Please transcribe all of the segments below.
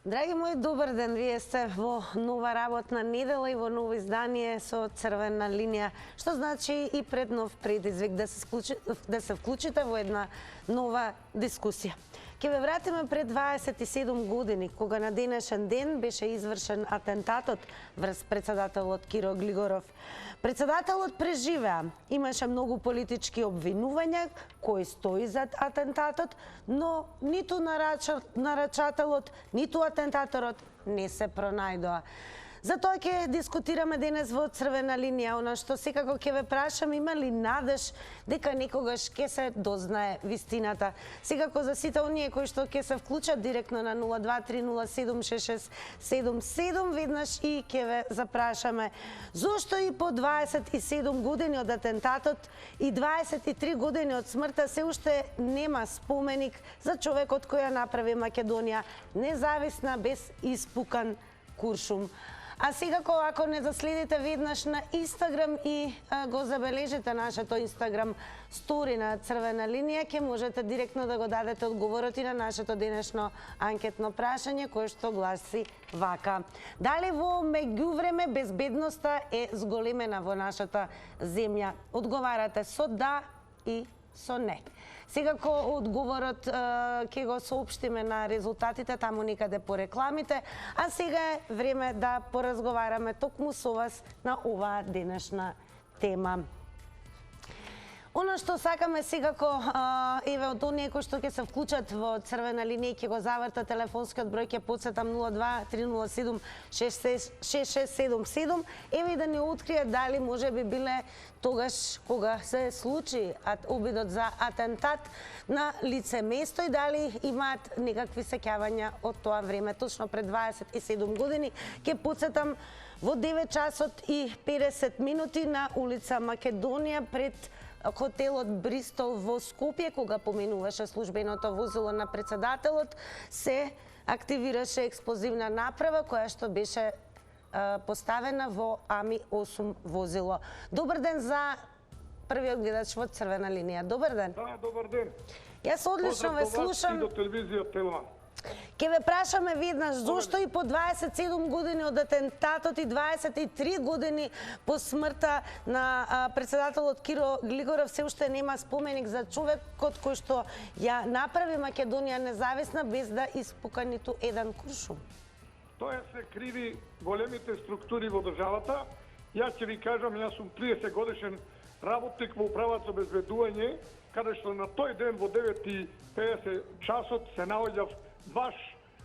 Драги мои, добар ден. Вие сте во нова работна недела и во ново издание со Црвена линија, што значи и пред нов предизвик да се вклучите во една нова дискусија. Ке ве вратиме пред 27 години, кога на денешен ден беше извршен атентатот врз председателот Киро Глигоров. Председателот преживеа, имаше многу политички обвинувања кој стои зад атентатот, но ниту нарачателот, ниту атентаторот не се пронајдоа. Затоа ќе дискутираме денес во Црвена линија, она што секако ќе ве прашам, има ли надеж дека некогаш ќе се дознае вистината. Секако за сите оние кои што ќе се вклучат директно на 023076677, веднаш и ќе ве запрашаме зошто и по 27 години од атентатот и 23 години од смртта се уште нема споменик за човекот кој ја направи Македонија независна без испукан куршум. А секако, ако не заследите веднаш на Инстаграм и го забележите нашето Инстаграм стори на Црвена линија, ќе можете директно да го дадете одговорот и на нашето денешно анкетно прашање, кое што гласи вака. Дали во меѓувреме безбедноста е зголемена во нашата земја? Одговарате со да и со не. Секако одговорот ќе го соопштиме на резултатите таму некаде по рекламите, а сега е време да поразговараме токму со вас на оваа денешна тема. Оно што сакаме секако, еве од оние кои што ќе се вклучат во Црвена линија и ќе го заврта телефонскиот број, ќе потсетам 023076677, еве и да ни откријат дали може би биле тогаш кога се случи обидот за атентат на лице место и дали имаат некакви сеќавања од тоа време, точно пред 27 години. Ќе потсетам во 9 часот и 50 минути на улица Македонија пред хотелот Бристол во Скопје, кога поминуваше службеното возило на председателот, се активираше експлозивна направа која што беше поставена во Ами-8 возило. Добар ден за првиот гледач во Црвена линија. Добар ден. Да, добар ден. Јас одлично ве слушам. Поздрав до телевизија Телма. Ке ве прашаме веднаш зошто и по 27 години од атентатот и 23 години по смртта на председателот Киро Глигоров се уште нема споменик за човекот кој што ја направи Македонија независна без да испука ниту еден куршум. Тоа се криви големите структури во државата. Јас ќе ви кажам, јас сум 30 годишен работник во управата за обезбедување, каде што на тој ден во 9:50 часот се наоѓав баш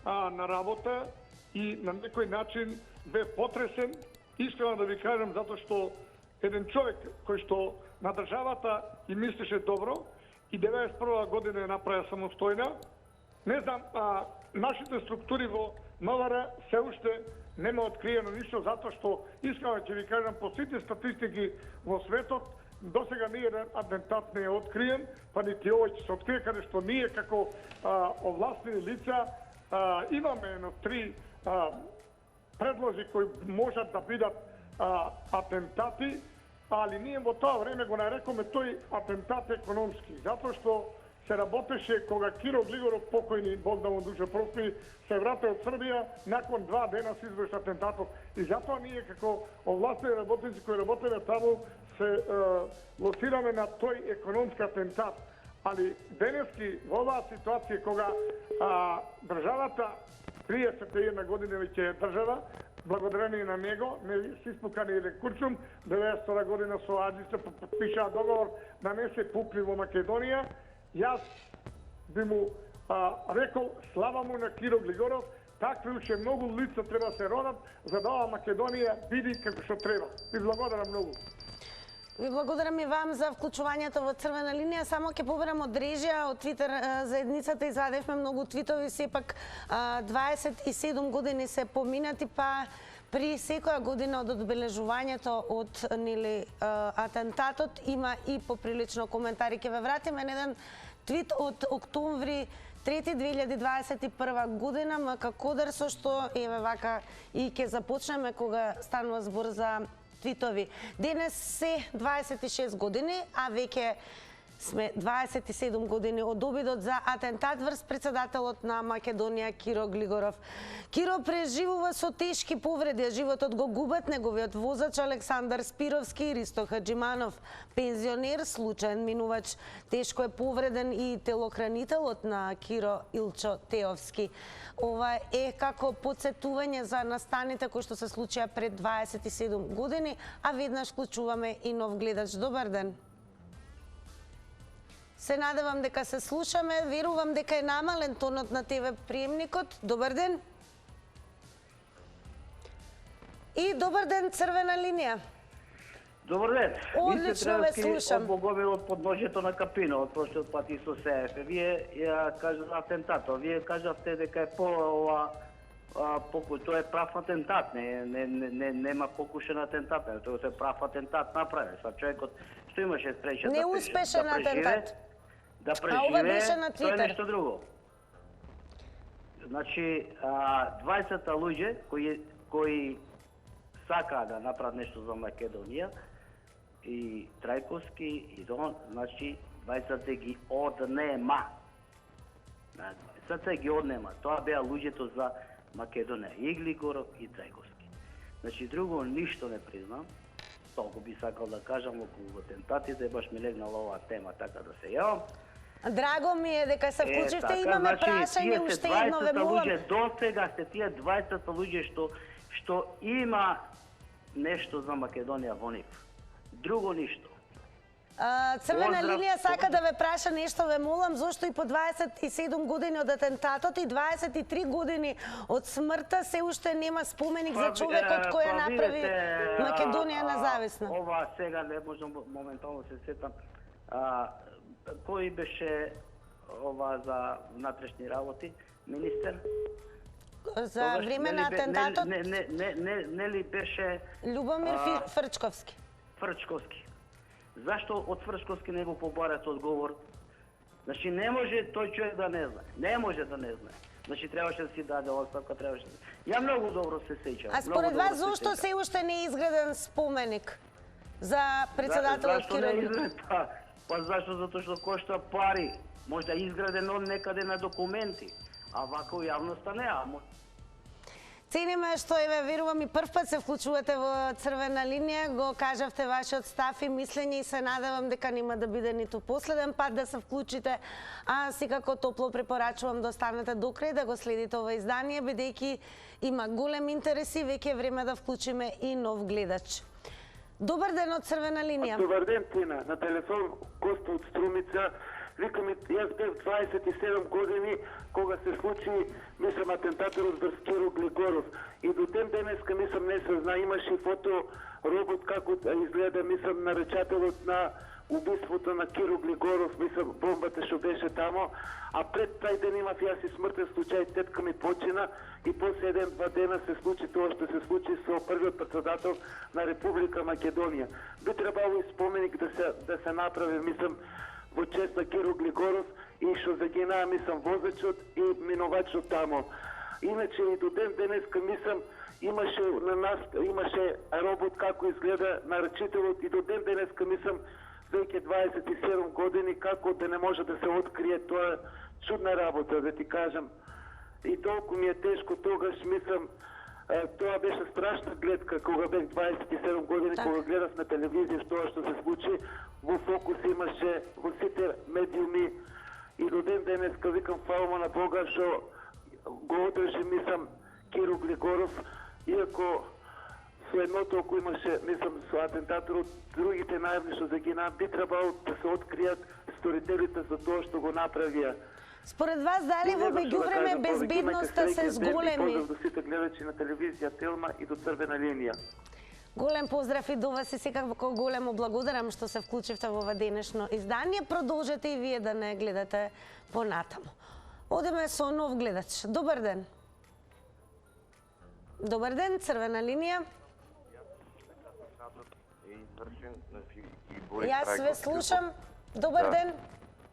на работа и на некој начин бе потресен. Искрено да ви кажам, затоа што еден човек кој што на државата и мислеше добро и 91 година ја направи самостојна. Не знам, нашите структури во МВР се уште нема откриено ништо, затоа што искрено ќе ви кажам, по сите статистики во светот досега ни еден атентат не е откриен, па нити овој ќе се открие, каде што ние како овластени лица имаме едно 3 предлози кои можат да бидат атентати, али ние во тоа време го нарекоме тој атентат економски, затоа што се работеше кога Киро Глигоров, покојни, Бог да му душа прости, се врати од Србија, након 2 дена се изврши атентатот. И затоа ние како овластени работници кои работиме таму се лоцираме на тој економски атентат. Али денески во оваа ситуација кога државата 31 година веќе е држава, благодарение на него, не се испукани еден куршум, 92 година со Аџица подпишаа договор да не се пупли во Македонија. Јас би му рекол слава му на Киро Глигоров, такви уште многу лица треба се родат за да ова Македонија биде како што треба. Ви благодарам многу. Ви благодарам и вам за вклучувањето во Црвена линија. Само ќе поберам од режија, од Твитер заедницата извадевме многу твитови, сепак 27 години се поминати, па при секоја година од одбележувањето од атентатот има и поприлично коментари. Ќе ве вратиме на еден твит од октомври 3 2021 година, Мака Кодар, со што еве вака и ќе започнеме кога станува збор за твитови. Денес се 26 години, а веќе сме 27 години од обидот за атентат врз председателот на Македонија Киро Глигоров. Киро преживува со тешки повреди, а животот го губат неговиот возач Александар Спировски и Ристо Хаджиманов, пензионер, случаен минувач. Тешко е повреден и телохранителот на Киро Илчо Теовски. Ова е како подсетување за настаните кои што се случија пред 27 години, а веднаш вклучуваме и нов гледач. Добар ден. Се надевам дека се слушаме, верувам дека е намален тонот на ТВ приемникот. Добар ден. И добар ден, црвена линија. Добар ден. Одлично ве слушам. Од Боговил од подножјето на Капино, од прошлиот пат и со СЕФ. Вие ја кажа атентатот. Вие кажавте дека е тоа е прав атентат, нема покушен атентат, тоа е прав атентат направен. Са човекот што имаше спреча Неуспешен атентат. Да А ова беше преживее, на тоа е Твитер. нешто друго. Значи, 20 луѓе кои сакаа да направат нешто за Македонија, и Трајковски, и Дон, значи 20 ги однема. 20 ги однема. Тоа беа луѓето за Македонија, и Глигоров и Трајковски. Значи друго ништо не признам. Толку би сакал да кажам околу атентатите, баш ми легнала оваа тема така да се јавам. Драго ми е дека се вклучивте, имаме прашање уште едно, ве молам. Луѓе до сега се тие 20 луѓе што има нешто за Македонија во нив. Друго ништо. Црвена линија сака да ве праша нешто, ве молам, зошто и по 27 години од атентатот и 23 години од смртта се уште нема споменик за човекот кој ја направи Македонија независна. Ова сега не можам моментално се сетам. Кој беше ова за внатрешни работи, министер? За време на атентатот? Не ли беше Љубомир Фрчковски. Фрчковски. Зашто од Фрчковски не го побарат одговор? Значи не може тој човек да не знае. Не може да не знае. Значи требаше да си даде оставка, требаше. Ја многу добро се сеќавам. А според вас зошто се уште не е изграден споменик за председателот Киро Глигоров? Па зашто? Затоа што кошта пари. Може да е изграден он некаде на документи, а вака у јавноста не, Цениме што ве верувам и прв пат се вклучувате во црвена линија, го кажавте вашиот став и мислење и се надевам дека нема да биде ниту последен пат да се вклучите, а секако топло препорачувам да останете до крај да го следите ова издание, бидејќи има голем интерес и веќе е време да вклучиме и нов гледач. Добар ден од црвена линија. Добар ден, Тина. На телефон Коста од Струмица. Викам, јас бев 27 години кога се случи, мислам, атентаторот врз Киро Глигоров. И до ден денеска, мислам, не се зна, имаше фото робот како изгледа, мислам, наречателот на убиството на Киро Глигоров, мислам, бомбата што беше тамо, а пред тај ден имав јас и смртен случај, тетка ми почина и после еден-два дена се случи тоа што се случи со првиот председател на Република Македонија. Би требало и споменик да се направи, мислам, во чест на Киро Глигоров и што загинаа, мислам, возачот и минувачот тамо. Иначе и до ден денеска, мислам, имаше робот како изгледа наречителот и до ден денеска, мислам, веќе 27 години како да не може да се открие тоа чудна работа, да ти кажам. И толку ми е тешко тогаш, мислам, тоа беше страшна гледка кога бех 27 години, кога гледав на телевизија тоа што се случи, во фокус имаше во сите медиуми и до ден денеска викам фала на Бога што го одржи, мислам, Киро Глигоров, иако со едното ако имаше, мислам, со атентаторот, другите најавни што загинаа, би требало да се откријат сторителите за тоа што го направија. Според вас, дали во меѓувреме безбедноста се зголеми? Поздрав до сите гледачи на телевизија Телма и до црвена линија. Голем поздрав и до вас и секако големо благодарам што се вклучивте во ова денешно издание. Продолжете и вие да не гледате понатаму. Одеме со нов гледач. Добар ден. Добар ден, црвена линија. Јас ве слушам. Добар ден.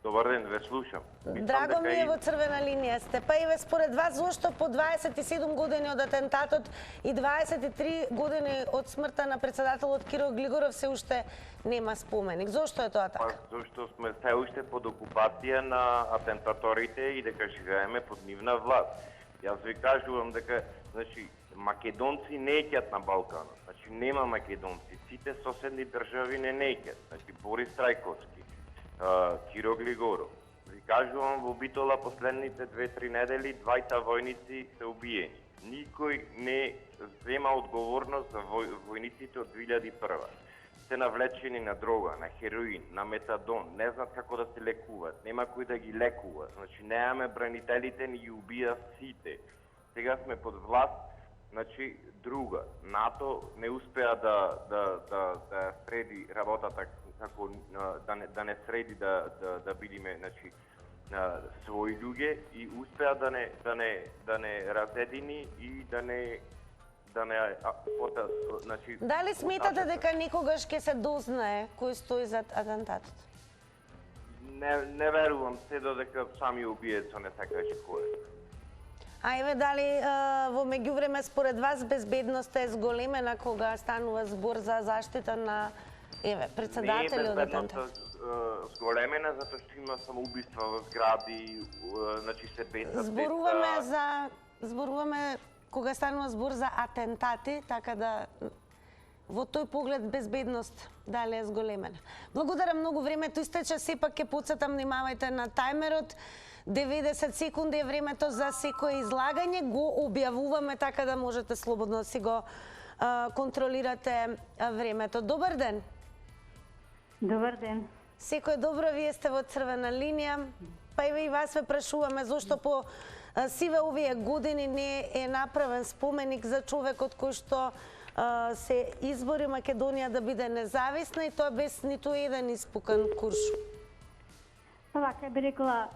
Добар ден, ве слушам. Драго ми е во црвена линија сте. Па еве според вас зошто по 27 години од атентатот и 23 години од смртта на председателот Киро Глигоров се уште нема споменик? Зошто е тоа така? Зашто сме се уште под окупација на атентаторите и дека живееме под нивна власт. Јас ви кажувам дека, значи, македонци не еќат на Балканот. Значи, нема македонци. Сите соседни држави не еќат. Значи, Борис Трајковски, Киро Глигоров. Ви кажувам, во Битола последните 2-3 недели двајца војници се убиени. Никој не зема одговорност за војниците од 2001. Се навлечени на дрога, на хероин, на метадон, не знаат како да се лекуваат, нема кој да ги лекува. Значи, неаме бранителите, ни ги убија сите. Сега сме под власт, значи, друга. НАТО не успеа да среди работата како да не среди да бидиме, значи, своји луѓе и успеа да не разедини и значи, Дали сметате дека никогаш ќе се дознае кој стои зад атентатот? Не верувам, се додека сами убиецо не сакаше кој е. А еве дали во меѓувреме според вас безбедноста е зголемена кога станува збор за заштита на председатели од атентатот? Не е безбедноста зголемена затоа што има самоубиства во згради, значи се бесат. Зборуваме кога станува збор за атентати, така да во тој поглед безбедност дали е зголемена. Благодарам многу, времето истече, сепак ќе потсетам, внимавајте на тајмерот. 90 секунди е времето за секое излагање, го објавуваме така да можете слободно си го контролирате времето. Добар ден. Добар ден. Секој добро, вие сте во црвена линија. Па и вас ве прашуваме зошто по сиве овие години не е направен споменик за човекот кој што се избори Македонија да биде независна и тоа без ниту еден испукан курш. Вака би рекла,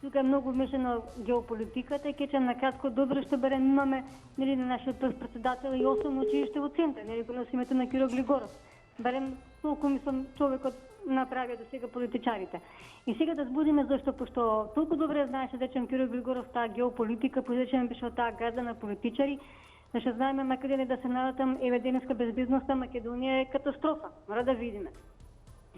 тука е многу вмешано геополитиката и кечем на кратко добро што барем имаме нели на нашиот прв председател и основно училиште во центар, нели го носи името на Киро Глигоров. Барем толку мислам човекот направија до сега политичарите. И сега да збудиме зашто, пошто толку добре знаеше речем Киро Глигоров таа геополитика, речем беше од таа гарда на политичари, зашто знаеме Македонија да се наратам, еве денеска безбедноста Македонија е катастрофа. Мора да видиме.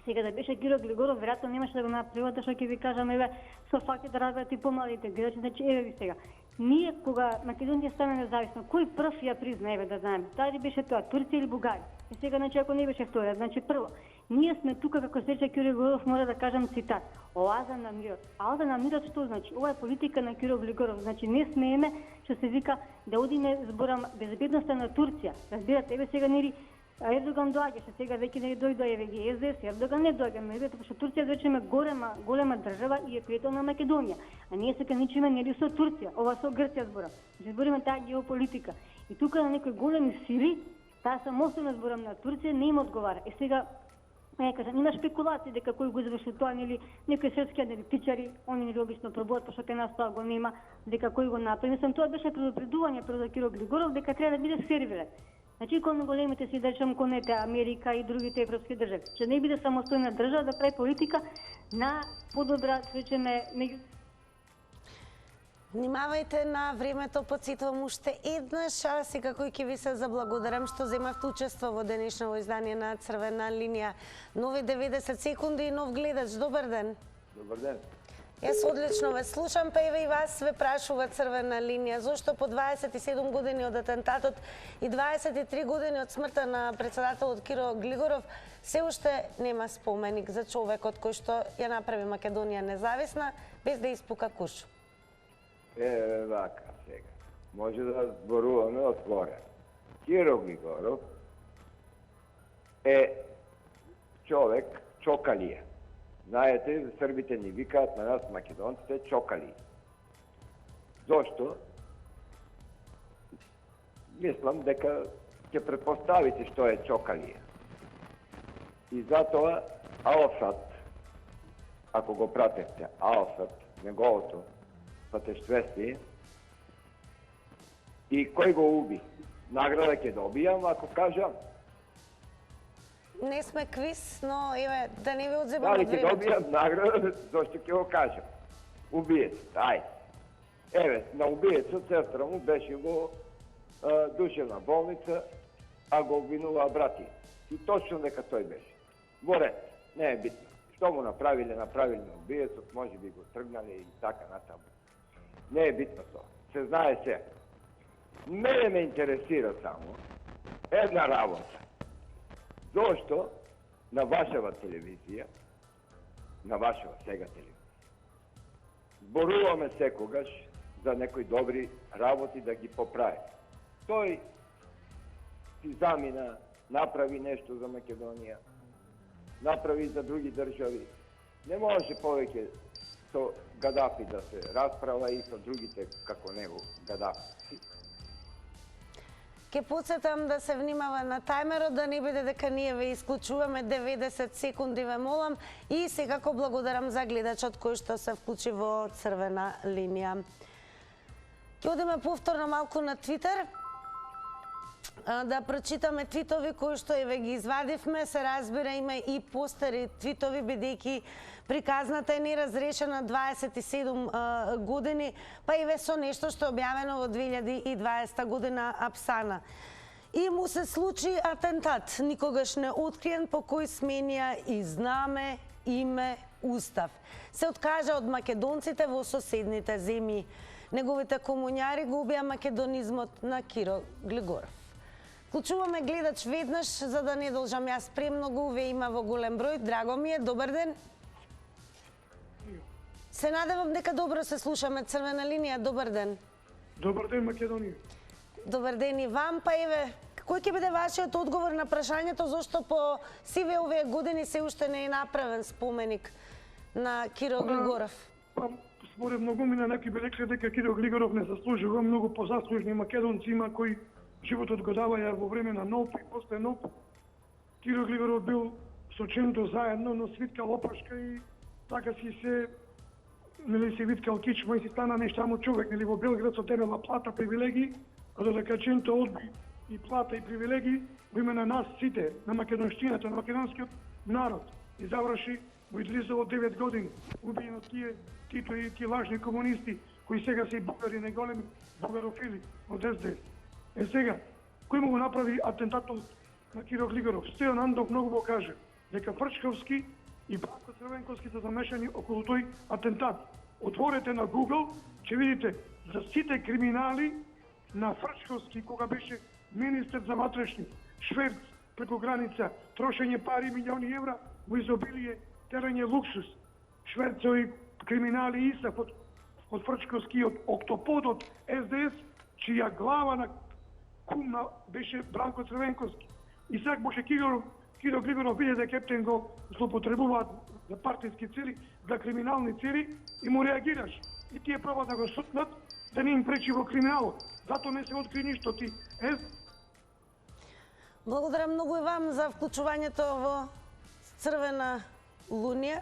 Сега да беше Киро Глигоров, веројатно немаше да го направи, што ќе ви кажам, еве, со факти да разберат и помалите гледачи, значи еве ви сега. Ние кога Македонија стане независна, кој прв ја призна, еве да знаеме? Дали беше тоа Турција или Бугарија? И сега значи ако не беше вториот, значи прво, ние сме тука како се рече Киро Глигоров, мора да кажам цитат. Оаза на мирот. Оаза на мирот што значи? Ова е политика на Киро Глигоров. Значи не смееме што се вика да одиме зборам безбедноста на Турција. Разбирате, еве сега нели Ердоган доаѓаше, сега веќе не дојде еве ги СДС, Ердоган не доаѓа, меѓутоа што Турција речеме голема држава и е пријател на Македонија. А ние се каничиме нели со Турција, ова со Грција зборам. Збориме таа геополитика. И тука на некои големи сили, таа самостојно зборам на Турција не им одговара. И сега кажам, има спекулации дека кој го изврши тоа, нели некои српски аналитичари, они нели обично пробуваат, пошто кај нас тоа го нема, дека кој го направи. Мислам, тоа беше предупредување пред Киро Глигоров дека треба да биде сервиран. Значи, кон големите си, да речем, конете Америка и другите европски држави, че не биде самостојна држава да прави политика на подобра, речеме, меѓу... Внимавајте на времето, подсетувам уште еднаш, а секако ќе ви се заблагодарам што земавте учество во денешно издание на Црвена линија. Нови 90 секунди и нов гледач. Добар ден. Добар ден. Јас одлично ве слушам, па еве и вас ве прашува Црвена линија, зошто по 27 години од атентатот и 23 години од смртта на председателот Киро Глигоров се уште нема споменик за човекот кој што ја направи Македонија независна без да испука куш. Вака сега. Може да зборуваме отворено. Киро Глигоров е човек чокалија. Знаете, србите ни викаат на нас македонците чокали. Зошто? Мислам дека ќе претпоставите што е чокалија. И затоа Алфат, ако го пратевте, Алфат, неговото патештвестие, и кој го уби? Награда ќе добијам, ако кажам. не сме квиз, но еве да не ви одземам Дали од ќе времето. добијам награда, зашто ќе го кажам. Убиецот, ајде. Еве, на убиецот сестра му беше во душевна болница, а го обвинуваа брати. И точно дека тој беше. Во ред, не е битно. Што му направиле на убиецот, може би го тргнале и така натаму. Не е битно тоа. Се знае се. Мене ме интересира само една работа. Зошто на вашава телевизија, на вашава сега телевизија, зборуваме секогаш за некои добри работи да ги поправи. Тој си замина, направи нешто за Македонија, направи за други држави. Не може повеќе со Гадафи да се расправа и со другите како него Гадафи. Ке подсетам да се внимава на тајмерот, да не биде дека ние ве исклучуваме 90 секунди, ве молам. И секако благодарам за гледачот кој што се вклучи во црвена линија. Ке одиме повторно малку на Твитер, да прочитаме твитови кои што еве ги извадивме. Се разбира, има и постари твитови, бидејќи приказната е неразрешена 27 години, па еве со нешто што е објавено во 2020 година Апсана. И му се случи атентат, никогаш не откриен, по кој сменија и знаме, име, устав. Се откажа од македонците во соседните земји. Неговите комуњари го убија македонизмот на Киро Глигоров. Вклучуваме гледач веднаш, за да не должам јас премногу, ве има во голем број. Драго ми е, добар ден. Се надевам дека добро се слушаме. Црвена линија, добар ден. Добар ден, Македонија. Добар ден и вам, па еве, кој ќе биде вашиот одговор на прашањето зошто по сиве овие години се уште не е направен споменик на Киро Глигоров? Па, според многумина некои би рекле дека Киро Глигоров не заслужува, многу позаслужни македонци има кои животот го даваја во време на НОП и после НОП. Киро Глигоров бил со Ченто заедно, но свиткал опашка и така си се се виткал кичма и си стана нештамо човек, во Белград со темела плата, привилегии, а додека Ченто одби и плата и привилегии во име на нас сите, на македонштината, на македонскиот народ, и заврши во излизало 9 години, убиен од тие Тито и тие лажни комунисти, кои сега се и бугари, неголеми бугарофили од СДС. Е сега, кој му го направи атентатот на Киро Глигоров? Стојан Андов многу го каже дека Фрчковски и Бранко Црвенковски се замешани околу тој атентат. Отворете на Google, ќе видите за сите криминали на Фрчковски кога беше министер за внатрешни, шверц преку граница, трошење пари милиони евра во изобилие, терање луксус, шверцови криминали ИСАФ од Фрчковски, од октоподот СДС, чија глава на кумна беше Бранко Црвенковски. И сега може Киро Глигоров виде дека Кептен го злоупотребуваат за партиски цели, за криминални цели и му реагираш. И тие пробаат да го сутнат, да не им пречи во криминалот. Зато не се откри ништо ти. Благодарам многу и вам за вклучувањето во црвена лунија.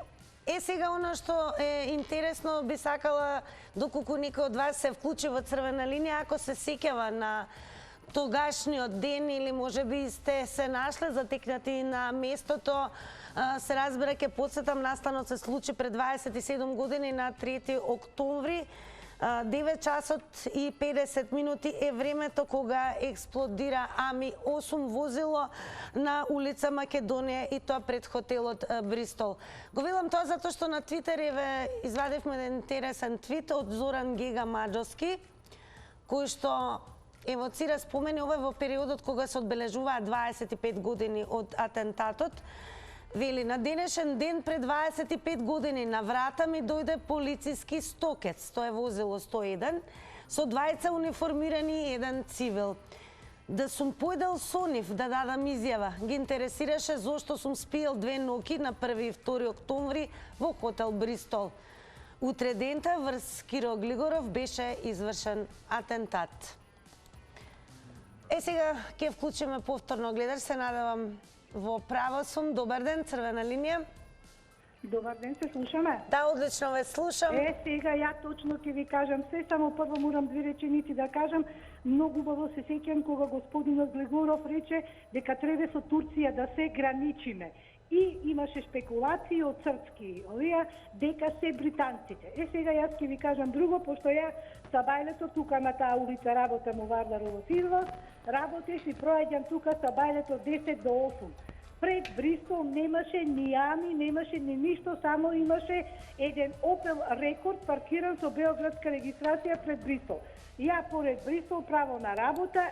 Сега она што е интересно, би сакала доколку некој од вас се вклучи во црвена линија, ако се сеќава на тогашниот ден или можеби сте се нашле затекнати на местото, се разбира, ќе подсетам, настанот се случи пред 27 години на 3 октомври. 9 часот и 50 минути е времето кога експлодира Ами-8 возило на улица Македонија и тоа пред хотелот Бристол. Го велам тоа затоа што на Твитер извадивме еден интересен твит од Зоран Гега Маджоски, кој што евоцира спомени ова во периодот кога се одбележуваат 25 години од атентатот. Вели, на денешен ден пред 25 години на врата ми дојде полициски стокец, тоа е возило 101, со двајца униформирани и еден цивил. Да сум појдел со нив да дадам изјава. Ги интересираше зошто сум спиел 2 ноќи на 1 и 2 октомври во хотел Бристол. Утре дента врз Киро Глигоров беше извршен атентат. Сега ќе вклучиме повторно гледач, се надевам во право сум. Добар ден, црвена линија. Добар ден, се слушаме? Да, одлично ве слушам. Сега ја точно ќе ви кажам се, само прво морам 2 реченици да кажам. Многу убаво се сеќам кога господинот Глегоров рече дека треба со Турција да се граничиме. И имаше спекулации од српски овие дека се британците. Сега јас ќе ви кажам друго, пошто ја сабајлето тука на таа улица работам у Вардарово Силва, работеш и проаѓам тука сабајлето 10 до 8. Пред Бристол немаше ни ами, немаше ни ништо, само имаше еден Opel Рекорд паркиран со београдска регистрација пред Бристол. Ја поред Бристол право на работа,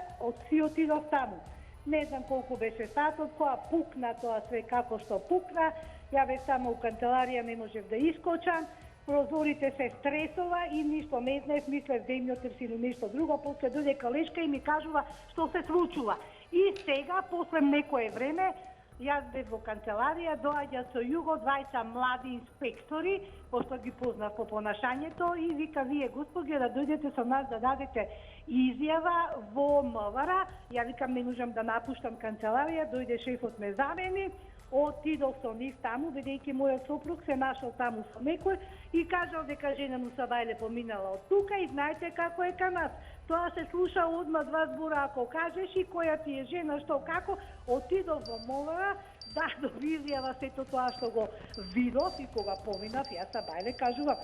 си отидов таму. Не знам колку беше сатот, која пукна тоа све како што пукна. Ја бев само у канцеларија, не можев да искочам. Прозорите се стресова и ништо не знаев, мислев да им јотерс или нешто друго. После дојде Калешка и ми кажува што се случува. И сега, после некое време, јас бев во канцеларија, доаѓа со југо двајца млади инспектори, пошто ги познав по понашањето и вика, вие господи да дојдете со нас да дадете изјава во МВР. Ја викам, не можам да напуштам канцеларија, дојде шефот ме замени, отидов со нив таму, бидејќи мојот сопруг се нашол таму со некој и кажал дека жена му Сабајле поминала од тука и знаете како е кај нас. Тоа се слуша одма два збора, ако кажеш и која ти е жена, што како, отидов во МВР, дадов изјава сето тоа што го видов и кога поминав, јас Сабајле кажувам.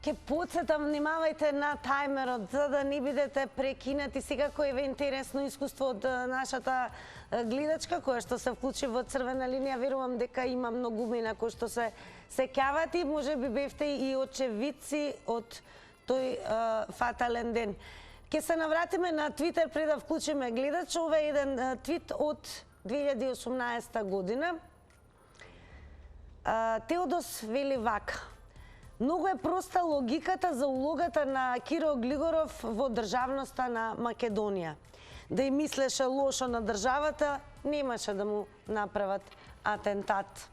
Ке подсетам, внимавајте на тајмерот, за да не бидете прекинати. Секако е интересно искуство од нашата гледачка, која што се вклучи во црвена линија. Верувам дека има многумина кои што се сеќават и може би бевте и очевидци од тој фатален ден. Ке се навратиме на Твитер пред да вклучиме гледач. Ова е еден твит од 2018 година. Теодос вели вака. Многу е проста логиката за улогата на Киро Глигоров во државноста на Македонија. Да и мислеше лошо на државата, немаше да му направат атентат.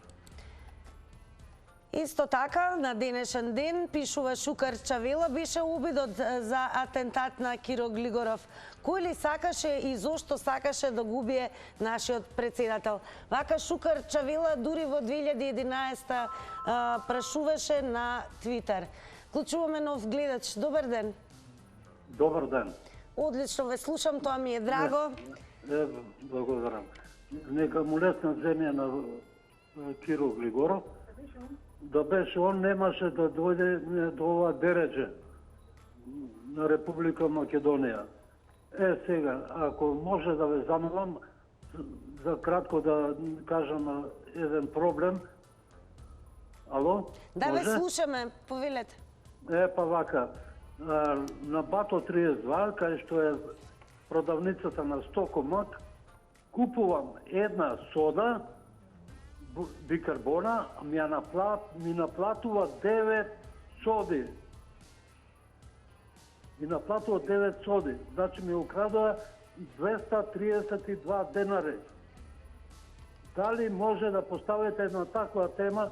Исто така, на денешен ден, пишува Шукар Чавела, беше обидот за атентат на Киро Глигоров. Кој ли сакаше и зошто сакаше да го убие нашиот председател? Вака Шукар Чавела дури во 2011 прашуваше на Твитер. Клучуваме нов гледач. Добар ден. Добар ден. Одлично ве слушам, тоа ми е драго. Благодарам. Нека му лесна земја на Киро Глигоров. Да беше он, немаше да дојде до ова дередже на Република Македонија. Сега, ако може да ве замолам, за кратко да кажам еден проблем. Ало? Да, може? ве слушаме, повелете. Па вака, на Бато 32, кај што е продавницата на Стокомак, купувам една сода, бикарбона, ми наплатува 9 соди. Ми наплатува 9 соди. Значи ми украдува 232 денари. Дали може да поставите една таква тема,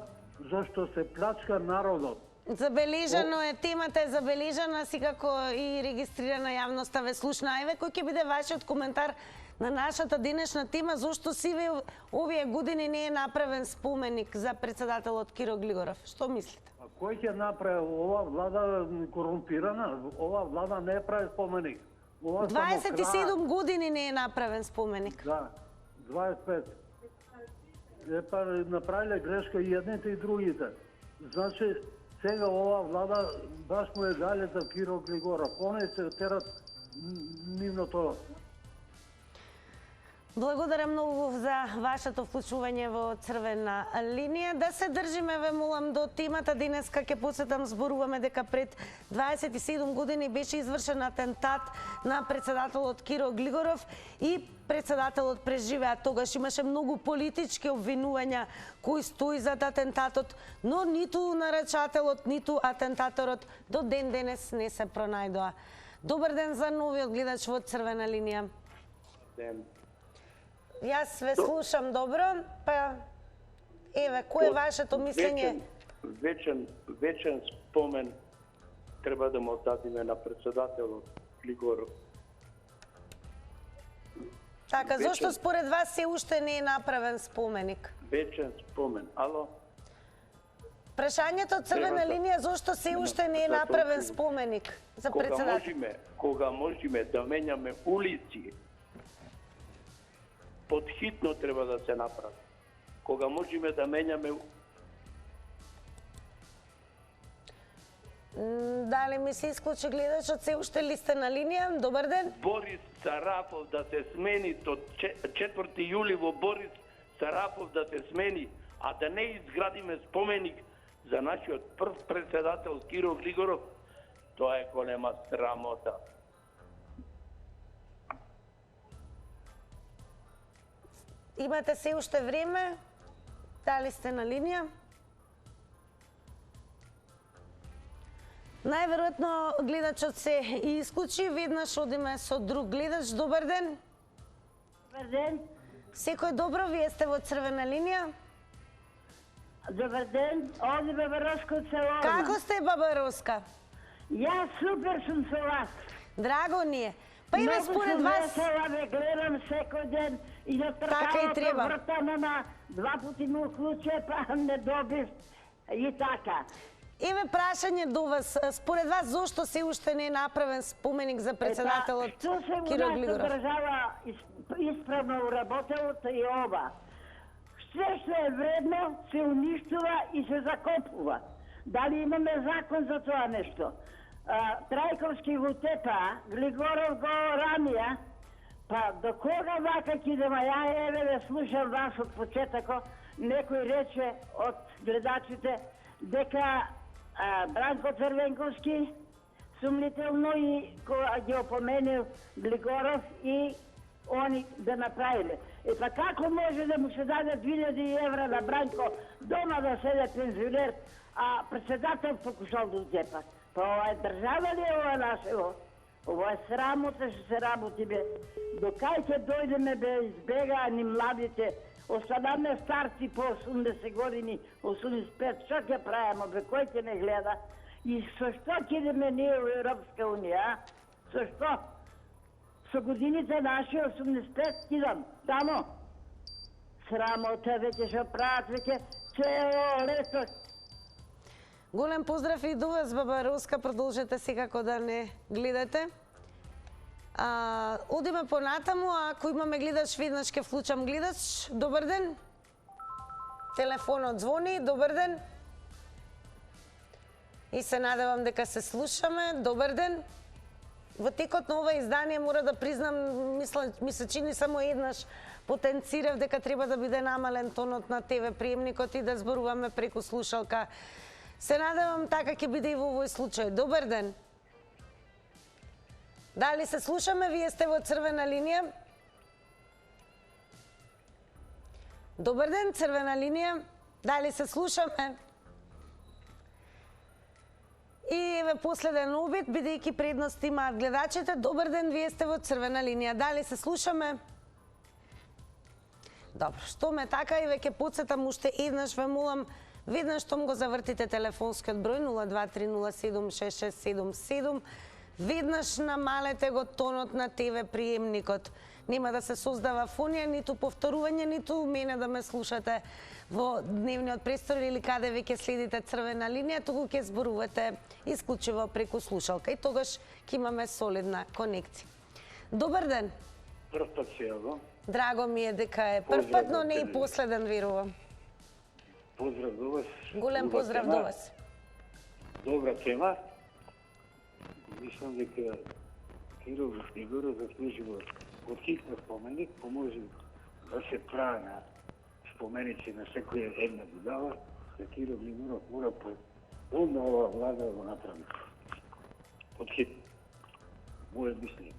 зашто се плачка народот? Забележано е, темата е забележана, секако и регистрирана јавноста ве слушна. Еве, кој ќе биде вашиот коментар на нашата денешна тема, зошто сиве овие години не е направен споменик за председателот Киро Глигоров? Што мислите? А кој ќе направи? Ова влада корумпирана? Ова влада не прави споменик. 27 години не е направен споменик. Да, 25. Епа, направиле грешка и едните и другите. Значи, сега ова влада баш му е дале за Киро Глигоров. Они се терат нивното. Благодарам многу за вашето вклучување во црвена линија. Да се држиме, ве молам, до темата денеска. Ќе подсетам, зборуваме дека пред 27 години беше извршен атентат на председателот Киро Глигоров и председателот преживеа. Тогаш имаше многу политички обвинувања кои стои зад атентатот, но ниту нарачателот, ниту атентаторот до ден денес не се пронајдоа. Добар ден за новиот гледач во црвена линија. Ден. Јас ве слушам добро, па еве, кој е вашето мислење? Вечен спомен треба да му дадиме на председателот Глигоров. Така, зошто според вас се уште не е направен споменик? Вечен спомен. Ало? Прашањето од црвена линија зошто се уште не е направен споменик за председател? Кога можеме да менјаме улици, подхитно треба да се направи. Кога можеме да менјаме Дали ми се исклучи гледачот, се уште ли сте на линија? Добар ден. Борис Сарафов да се смени до 4 јули во Борис Сарафов да се смени, а да не изградиме споменик за нашиот прв председател Киро Глигоров, тоа е голема срамота. Имате се уште време? Дали сте на линија? Најверојатно гледачот се исклучи, веднаш одиме со друг гледач. Добар ден. Добар ден. Секој добро, вие сте во црвена линија. Добар ден, овде Баба Роска од село. Како сте, Баба Роска? Јас супер сум со вас. Драго ни е. Па име според вас... Много ве гледам секој ден и да тркавам по врата на 2 пати му клуче, па не добив и така. Еве прашање до вас. Според вас, зошто се уште не е направен споменик за председателот Киро Глигоров? Што се држава исправно уработелото и ова. Sve što je vredno se uništava i se zakopува. Дали имаме закон за тоа нешто? Трајковски го тепа, Глигоров го ранија, па до кога вака кидема? Ја еве да слушам вас од почетоко, некој рече од гледачите дека Бранко Црвенковски сумнително и кога ги опоменил Глигоров и они да направиле. Па како може да му се даде 2000 евра на Бранко дома да седе пензионер, а председател покушал да утепа? Па ова е држава ли е ова нашево? Ова е срамота што се работи бе. До кај ќе дојдеме бе, избегаа ни младите, останаме старци по 80 години, 85, што ќе правиме бе, кој ќе не гледа? И со што ќе идеме ние во Европска унија? Со што? Со годините наши 85 кидам, тамо. Срамота веќе што прават, веќе цело лето. Голем поздрав и до вас, Баба Роска, продолжете секако да не гледате. Одиме понатаму, ако имаме гледач, веднаш ќе вклучам гледач. Добар ден. Телефонот звони, добар ден. И се надевам дека се слушаме. Добар ден. Во текот на ова издание мора да признам, ми се чини само еднаш потенцирав дека треба да биде намален тонот на ТВ приемникот и да зборуваме преку слушалка. Се надевам така ќе биде и во овој случај. Добар ден. Дали се слушаме? Вие сте во црвена линија. Добар ден, црвена линија. Дали се слушаме? И еве последен обид, бидејќи предност имаат гледачите. Добар ден, вие сте во црвена линија. Дали се слушаме? Добро, што ме така и веќе подсетам уште еднаш, ве молам, веднаш штом го завртите телефонскиот број 023076677, веднаш намалете го тонот на ТВ приемникот. Нема да се создава фонија, ниту повторување, ниту мене да ме слушате во дневниот престор или каде веќе следите црвена линија, туку ќе зборувате исклучиво преку слушалка и тогаш ќе имаме солидна конекција. Добар ден. Прв пат се јавам. Драго ми е дека е прв пат, но не и последен, верувам. Поздрав до вас. Голем поздрав до вас. Добра тема. Мислам дека Киро Глигоров заслужува подхитно споменик, поможи да се прави на споменици на секоја една година, за Киро Глигоров мора полна ова влада да го направи. Подхитно. Моје мислење.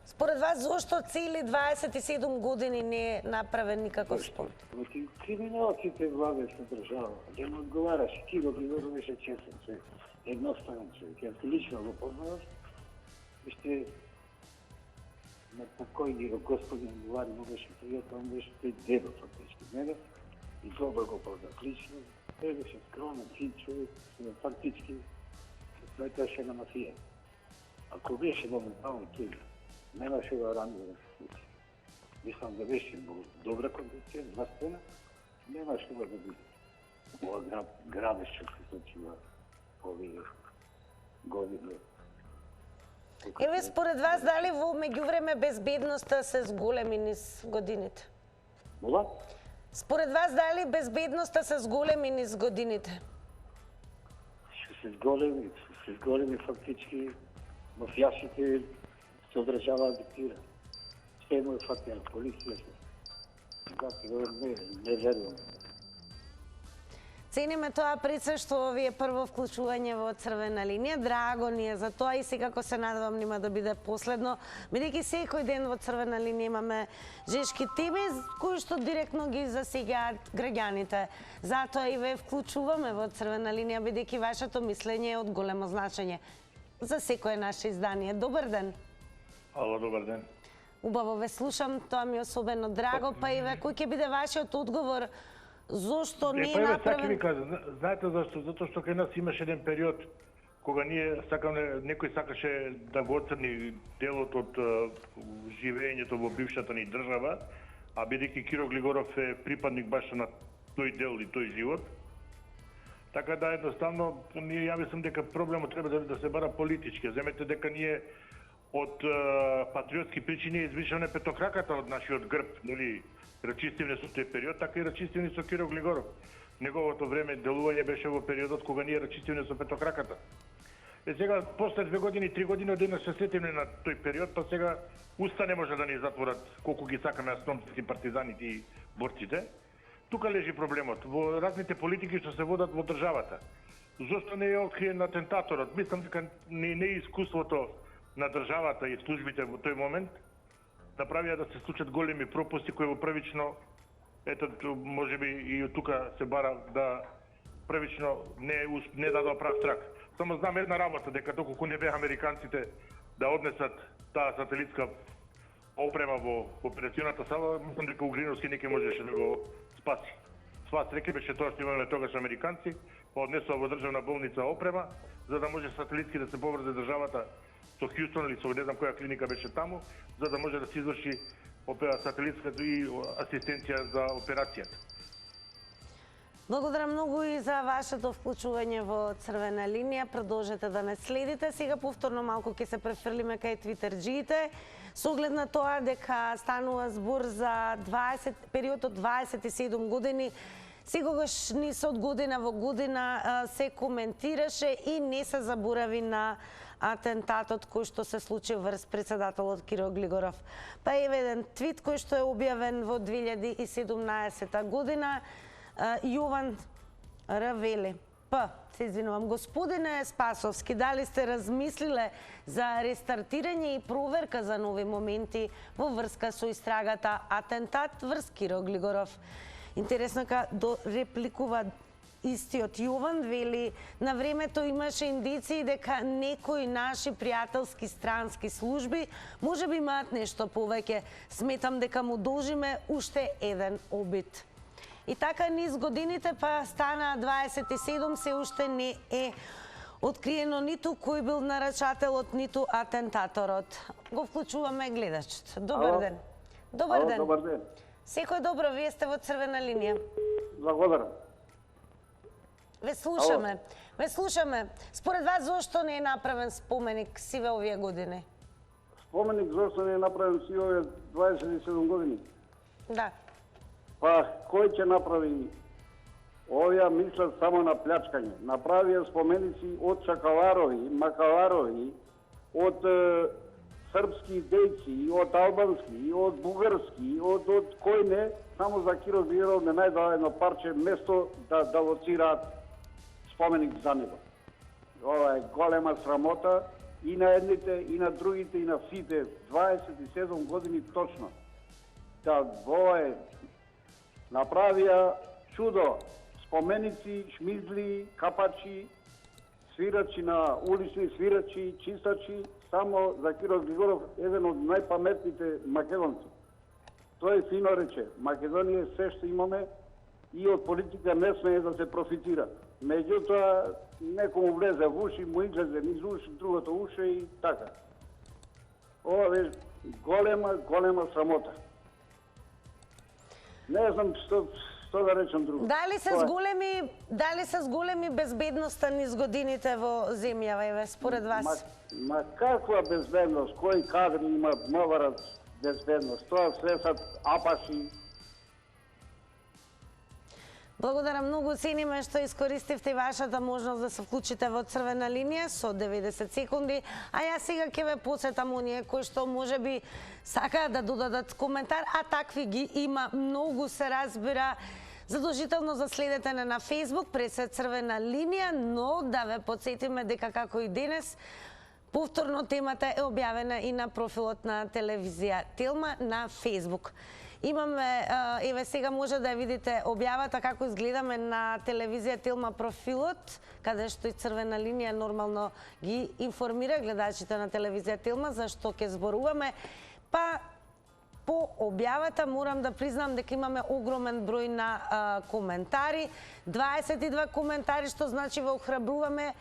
Според вас, зошто цели 27 години не е направен никаков спорт? Криминалците владејќи држава. Ја му одговараше. Киро Глигоров беше честен човек, едноставен човек. Ја лично го познаваш. Вижте, на покојни господин Милари му беше пријател, он беше тој дедо фактички мене и добро го познав лично. Тој беше скромен, фин човек, фактички се сметаше на мафија. Ако беше моментално тој, немаше да рано да се случи. Мислам да беше добра кондиција, властена, немаше да биде. ова градиш што се случува овие години. Еве, според вас, дали во меѓувреме безбедноста се зголеми низ годините? Мола? Според вас, дали безбедноста се зголеми низ годините? Се зголеми фактички мафијашите се одржаваат диктира. Се му е фактија полицијата. Не верувам. Цениме тоа присуство овие прво вклучување во Црвена линија. Драго ни е за тоа и секако се надевам нема да биде последно, бидејќи секој ден во Црвена линија имаме жешки теми кои што директно ги засегаат граѓаните. Затоа и ве вклучуваме во Црвена линија, бидејќи вашето мислење е од големо значење за секое наше издание. Добар ден. Ало, добар ден. Убаво ве слушам, тоа ми е особено драго, па и ве, кој ќе биде вашиот одговор? Зошто не е направен? Ви кажа, знаете зашто? Затоа што кај нас имаше еден период кога некој сакаше да го оцрни делот од живеењето во бившата ни држава, а бидејќи Киро Глигоров е припадник баш на тој дел и тој живот. Така да едноставно ја мислам дека проблемот треба да се бара политички. Земете дека ние од патриотски причини извишаме петокраката од нашиот грб, нели? Рачистивни со тој период, така и рачистивни со Киро Глигоров. Неговото време делување беше во периодот кога ние рачистивни со петокраката. И сега, после 2 години, 3 години, одеднаш се сетиме на тој период, па сега уста не може да ни затворат колку ги сакаме астромски партизаните и борците. Тука лежи проблемот, во разните политики што се водат во државата. Зошто не е откриен атентаторот? Мислам дека не е искуството на државата и службите во тој момент направија да се случат големи пропусти кои во првично, ето можеби и од тука се бара да првично не дадоа прав трак. Само знам една работа, дека доколку не беа американците да однесат таа сателитска опрема во операционата сала, мислам дека Угриновски неќе можеше да го спаси. Сва среќа беше тоа што имаме тогаш американци, па однесоа во државна болница опрема, за да може сателитски да се поврзе државата со Хјустон или со не знам која клиника беше таму, за да може да се изврши сателитска и асистенција за операцијата. Благодарам многу и за вашето вклучување во Црвена линија. Продолжете да не следите. Сега повторно малку ќе се префрлиме кај твитерџиите. Со оглед на тоа дека станува збор за период од 27 години, секогаш низ од година во година се коментираше и не се заборави на атентатот кој што се случи врз председателот Киро Глигоров. Па еве еден твит кој што е објавен во 2017 година. Јован Равели. Се извинувам, господине Спасовски, дали сте размислиле за рестартирање и проверка за нови моменти во врска со истрагата атентат врз Киро Глигоров? Интересно ка репликува истиот Јован, вели, на времето имаше индиции дека некои наши пријателски странски служби може би имаат нешто повеќе. Сметам дека му должиме уште еден обид. И така низ годините, па стана 27, се уште не е откриено ниту кој бил нарачателот, ниту атентаторот. Го вклучуваме гледачот. Добар ден. Добар ден. Добар ден. Секој добро, вие сте во Црвена линија. Благодарам. Ве слушаме. Ве слушаме. Според вас зошто не е направен споменик сиве овие години? Споменик зошто не е направен сиве овие 27 години? Да. Па, кој ќе направи? Овие мислат само на плячкање. Направија споменици од Чакаларови, Макаларови, од српски дејци, од албански, од бугарски, од кој не, само за Киро Глигоров не најдоа едно парче место да лоцираат споменик за него. Ова е голема срамота и на едните, и на другите, и на сите. 27 години точно. Да, ова е направија чудо. Споменици, шмизли, капачи, свирачи на улични свирачи, чистачи, само за Киро Глигоров, еден од најпаметните македонци. Тој фино рече, Македонија се што имаме и од политика не смее да се профитира. Меѓутоа, некому влезе во уши, му излезе низ уши, другото уше и така. Ова е голема срамота. Не знам што што да речам друго? Дали се с големи безбедноста низ годините во земјава, еве, според вас? Ма каква безбедност? Кои кадри има МВР безбедност? Тоа се са апаши. Благодарам многу, цениме што искористивте вашата можност да се вклучите во црвена линија со 90 секунди, а јас сега ќе ве посетам оние кои што можеби сакаат да додадат коментар, а такви ги има многу, се разбира. Задолжително заследете на Facebook пресед црвена линија, но да ве подсетиме дека како и денес повторно темата е објавена и на профилот на телевизија Телма на Facebook. Имаме, еве сега може да ја видите објавата како изгледаме на телевизија Телма профилот, каде што и црвена линија нормално ги информира гледачите на телевизија Телма за што ќе зборуваме. Па по објавата морам да признам дека имаме огромен број на коментари, 22 коментари, што значи ве охрабруваме.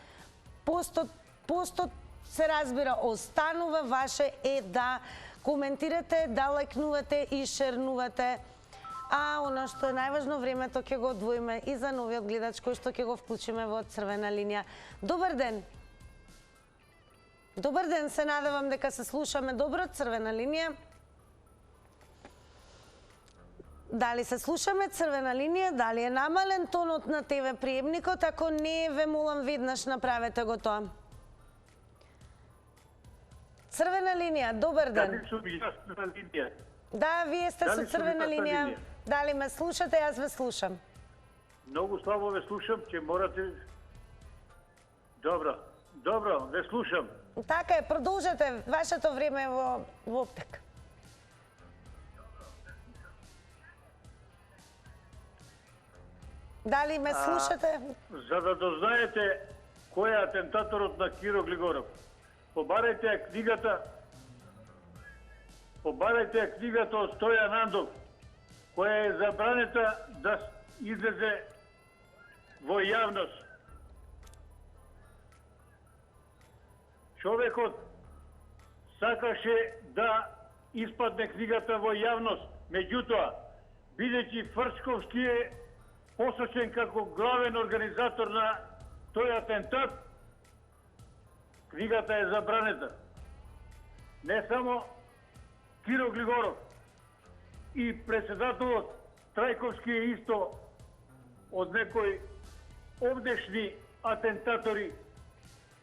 Постот се разбира останува, ваше е да коментирате, да лајкнувате и шернувате. А она што е најважно, времето ќе го одвоиме и за новиот гледач кој што ќе го вклучиме во црвена линија. Добар ден! Добар ден, се надевам дека се слушаме добро, црвена линија. Дали се слушаме црвена линија, дали е намален тонот на ТВ приемникот, ако не, ве молам веднаш направете го тоа. Црвена линија, добар ден. Дали сум јас на линија? Да, вие сте со црвена линија. Дали ме слушате, јас ве слушам. Многу слабо ве слушам, ќе морате... Добро, ве слушам. Така е, продолжете, вашето време е во оптек. Дали ме слушате? За да дознаете кој е атентаторот на Киро Глигоров, побарајте ја книгата од Стојан Андов, која е забранета да излезе во јавност. Човекот сакаше да испадне книгата во јавност, меѓутоа, бидејќи Фрчковски е посочен како главен организатор на тој атентат, книгата е забранета. Не само Киро Глигоров, и председателот Трајковски е исто од некои овдешни атентатори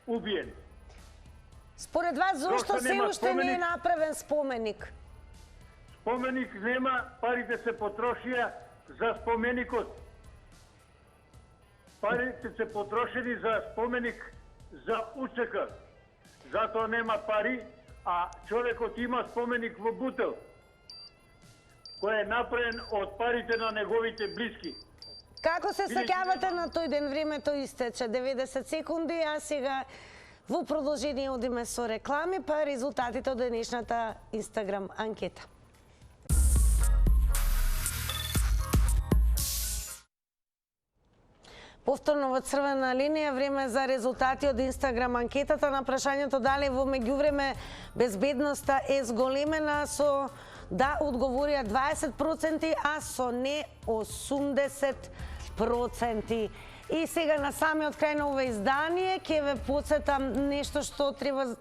убиен. Според вас, зошто се уште не е направен споменик? Споменик нема, парите се потрошија за споменикот. Парите се потрошени за споменик за УЧК. Затоа нема пари, а човекот има споменик во Бутел, кој е направен од парите на неговите блиски. Како се сеќавате на тој ден? Времето истече, 90 секунди, а сега во продолжение одиме со реклами, па резултатите од денешната Инстаграм анкета. Повторно во црвена линија, време за резултати од Инстаграм анкетата на прашањето дали во меѓувреме безбедноста е зголемена, со да одговорија 20%, а со не 80%. И сега на самиот крај на ова издание ќе ве подсетам нешто што треба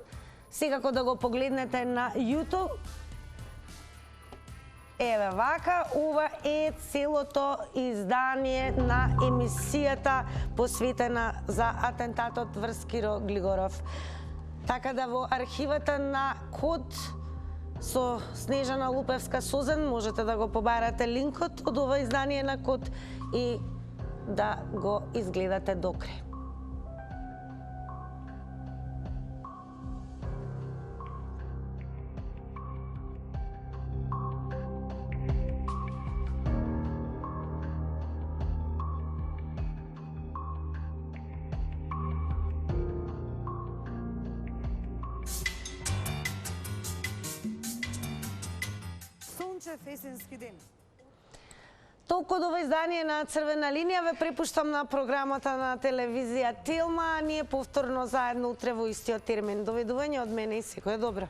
секако да го погледнете на YouTube. Еве вака, ова е целото издание на емисијата посветена за атентатот врз Киро Глигоров. Така да во архивата на Код со Снежана Лупевска-Созен можете да го побарате линкот од ова издание на Код и да го изгледате до крај. Есенски ден. Толку од ова издание на Црвена линија ве препуштам на програмата на телевизија Телма, а ние повторно заедно утре во истиот термин. Доведување од мене и секој добро.